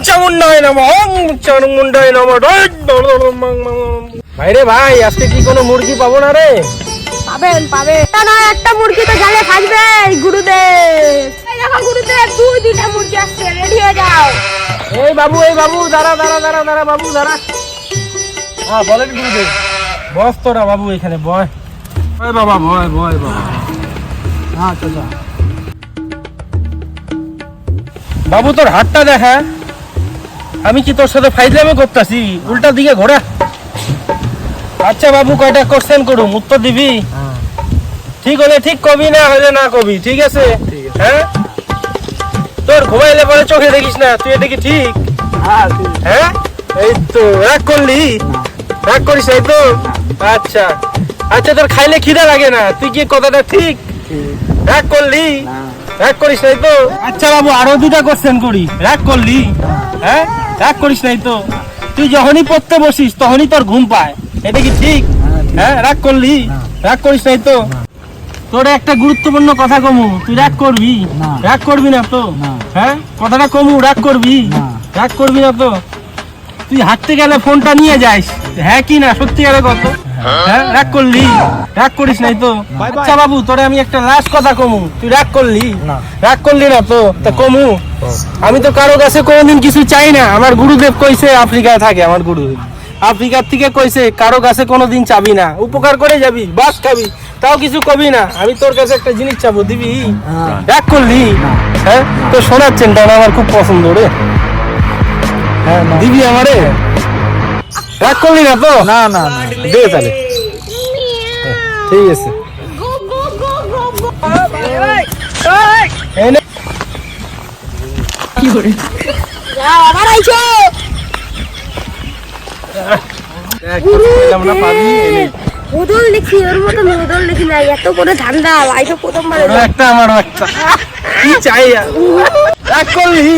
চামুন্ডায় নমঃ ওং চামুন্ডায় নমঃ। ভাই রে ভাই, আজকে কি কোনো মুরগি পাবো না রে? পাবেন পাবেন, তা না একটা মুরগি তো জালে থাকবে গুরুদেব। এই দেখো গুরুদেব, দুইটা মুরগি আসছে, রেডি হয়ে যাও। এই বাবু দাঁড়া বাবু দাঁড়া। হ্যাঁ বলেন গুরুদেব। বস তোরা বাবু এখানে বয়। বয় বাবা বয় বাবা। হ্যাঁ চলো বাবু, তোর হাতটা দেখা। আমি কি তোর সাথে ফাইজলামি করতেছি? উল্টা দিকে ঘোরা। আচ্ছা বাবু, কয়টা কোশ্চেন করুম, উত্তর দিবি? ঠিক হলে ঠিক কবি, না হলে না কবি, ঠিক আছে? হ্যাঁ, তোর ঘুমাইলে পরে চোখে দেখিস না, তুই এটা কি ঠিক? হ্যাঁ, এই তো রাগ করলি? রাগ করিস এই তো। আচ্ছা আচ্ছা, তোর খাইলে খিদা লাগে না, তুই কি কথাটা ঠিক? রাগ করলি? রাগ করিস নাই তো? আচ্ছা বাবু, আরো দুটা কোশ্চেন করি, রাগ করলি? হ্যাঁ, রাগ করিস নাই তো? তুই যখনই পড়তে বসিস তখনই তোর ঘুম পায়, এটা কি ঠিক? হ্যাঁ, রাগ করলি? রাগ করিস নাই তো? তোর একটা গুরুত্বপূর্ণ কথা কমু, তুই রাগ করবি? রাগ করবি না তো? হ্যাঁ, কথাটা কমু, রাগ করবি? রাগ করবি না তো? তুই হাঁটতে গেলে ফোনটা নিয়ে যাস, হ্যাঁ কি না, সত্যিকারের কথা? হ্যাঁ, রাগ করলি? রাগ করিস নাই তো? আচ্ছা বাবু, তোরে আমি একটা লাস্ট কথা কমু, তুই রাগ করলি? রাগ করলি না তো? তা কমু, আমি তো কারো কাছে কোনোদিন কিছু চাই না। আমার গুরুদেব কইছে আফ্রিকায় থাকে, আমার গুরুদেব আফ্রিকার থেকে কইছে কারো কাছে কোনোদিন চাবি না, উপকার করে যাবি, বাস খাবি, তাও কিছু কবি না। আমি তোর কাছে একটা জিনিস চাবো, দিবি? রাগ করলি? হ্যাঁ, তো শোনার চেনটা আমার খুব পছন্দ রে। হ্যাঁ, দিবি আমারে? রাগ করলি না তো? না দে তাহলে, ঠিক আছে। কি করে আবার আইছো? ওদল লিখি, ওর মতো ওদল লিখি না, এত করে ঠান্ডা আইছো প্রথমবার। একটা আমারও একটা, কি চাই আর? রাগ করলি?